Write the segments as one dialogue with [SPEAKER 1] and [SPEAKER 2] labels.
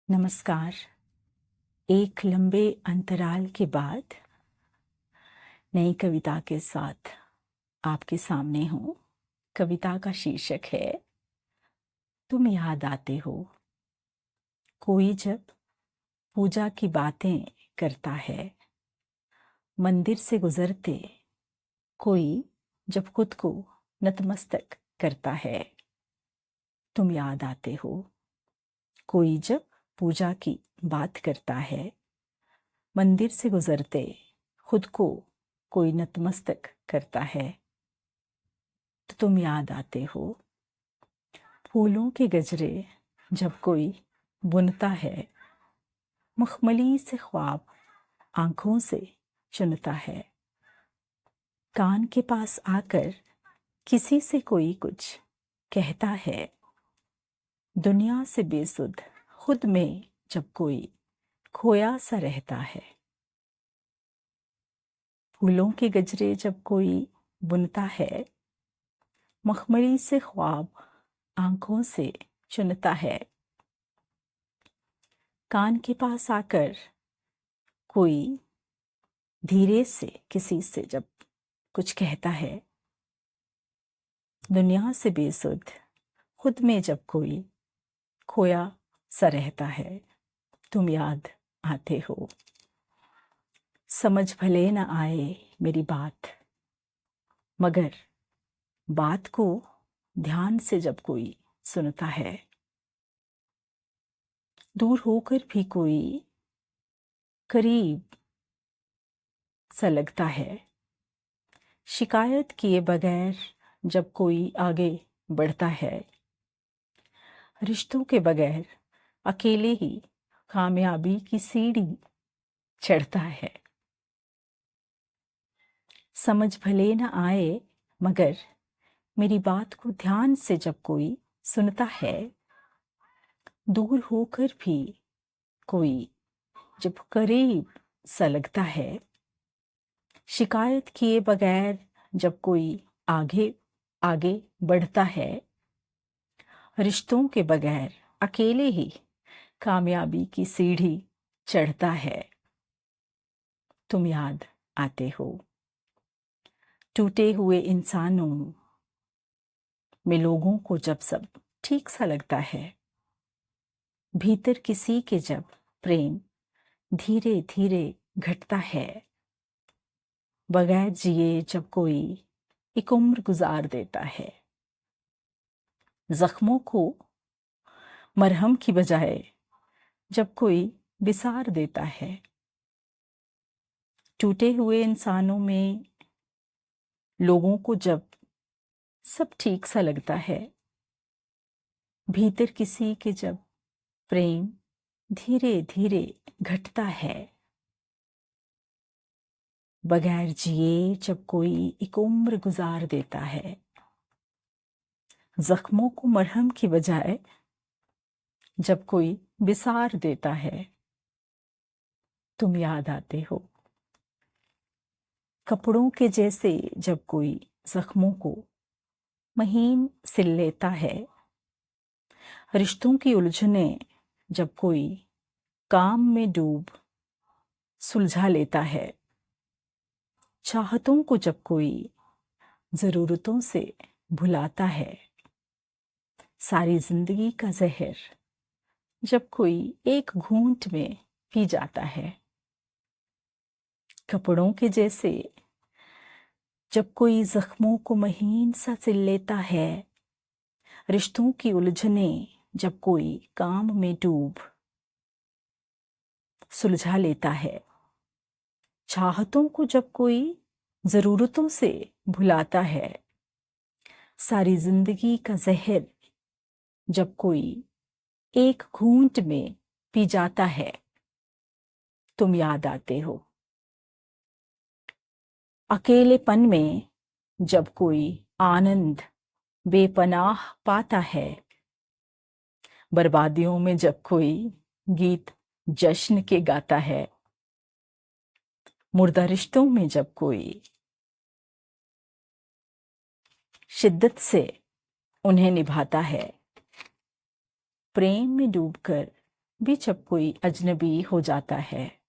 [SPEAKER 1] नमस्कार। एक लंबे अंतराल के बाद नई कविता के साथ आपके सामने हूँ। कविता का शीर्षक है तुम याद आते हो। कोई जब पूजा की बातें करता है मंदिर से गुजरते, कोई जब खुद को नतमस्तक करता है तुम याद आते हो। कोई जब पूजा की बात करता है मंदिर से गुजरते, खुद को कोई नतमस्तक करता है तो तुम याद आते हो। फूलों के गजरे जब कोई बुनता है, मखमली से ख्वाब आंखों से चुनता है। कान के पास आकर किसी से कोई कुछ कहता है, दुनिया से बेसुध खुद में जब कोई खोया सा रहता है। फूलों के गजरे जब कोई बुनता है, मखमली से ख्वाब आंखों से चुनता है। कान के पास आकर कोई धीरे से किसी से जब कुछ कहता है, दुनिया से बेसुध खुद में जब कोई खोया सा रहता है तुम याद आते हो। समझ भले न आए मेरी बात, मगर बात को ध्यान से जब कोई सुनता है, दूर होकर भी कोई करीब सा लगता है। शिकायत किए बगैर जब कोई आगे बढ़ता है, रिश्तों के बगैर अकेले ही कामयाबी की सीढ़ी चढ़ता है। समझ भले न आए, मगर मेरी बात को ध्यान से जब कोई सुनता है, दूर होकर भी कोई जब करीब सा लगता है। शिकायत किए बगैर जब कोई आगे आगे बढ़ता है, रिश्तों के बगैर अकेले ही कामयाबी की सीढ़ी चढ़ता है तुम याद आते हो। टूटे हुए इंसानों में लोगों को जब सब ठीक सा लगता है, भीतर किसी के जब प्रेम धीरे धीरे घटता है, बगैर जिए जब कोई एक उम्र गुजार देता है, जख्मों को मरहम की बजाय जब कोई बिसार देता है। टूटे हुए इंसानों में लोगों को जब सब ठीक सा लगता है, भीतर किसी के जब प्रेम धीरे धीरे घटता है, बगैर जिए जब कोई एक उम्र गुजार देता है, जख्मों को मरहम की बजाय जब कोई बिसार देता है तुम याद आते हो। कपड़ों के जैसे जब कोई जख्मों को महीन सिल लेता है, रिश्तों की उलझने जब कोई काम में डूब सुलझा लेता है, चाहतों को जब कोई ज़रूरतों से भुलाता है, सारी जिंदगी का जहर जब कोई एक घूंट में पी जाता है। कपड़ों के जैसे जब कोई जख्मों को महीन सा सिल लेता है, रिश्तों की उलझने जब कोई काम में डूब सुलझा लेता है, चाहतों को जब कोई ज़रूरतों से भुलाता है, सारी जिंदगी का जहर जब कोई एक घूंट में पी जाता है तुम याद आते हो। अकेलेपन में जब कोई आनंद बेपनाह पाता है, बर्बादियों में जब कोई गीत जश्न के गाता है, मुर्दा रिश्तों में जब कोई शिद्दत से उन्हें निभाता है, प्रेम में डूबकर भी जब कोई अजनबी हो जाता है,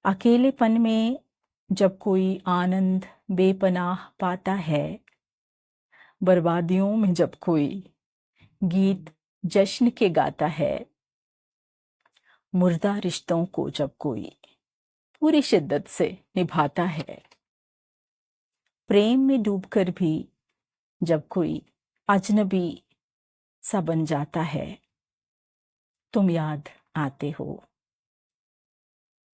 [SPEAKER 1] अकेलेपन में जब कोई आनंद बेपनाह पाता है, बर्बादियों में जब कोई गीत जश्न के गाता है, मुर्दा रिश्तों को जब कोई पूरी शिद्दत से निभाता है, प्रेम में डूबकर भी जब कोई अजनबी सा बन जाता है, तुम याद आते हो।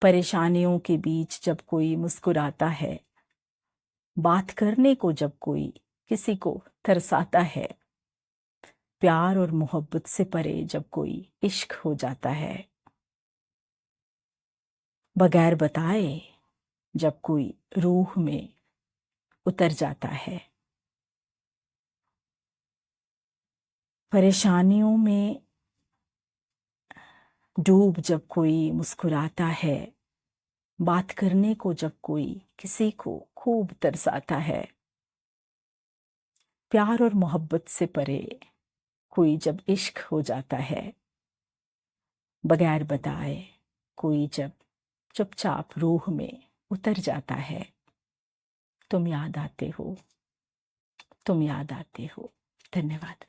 [SPEAKER 1] परेशानियों के बीच जब कोई मुस्कुराता है, बात करने को जब कोई किसी को तरसाता है, प्यार और मोहब्बत से परे जब कोई इश्क हो जाता है, बगैर बताए जब कोई रूह में उतर जाता है, परेशानियों में डूब जब कोई मुस्कुराता है, बात करने को जब कोई किसी को खूब तरसाता है, प्यार और मोहब्बत से परे कोई जब इश्क हो जाता है, बगैर बताए कोई जब चुपचाप रूह में उतर जाता है, तुम याद आते हो, तुम याद आते हो। धन्यवाद।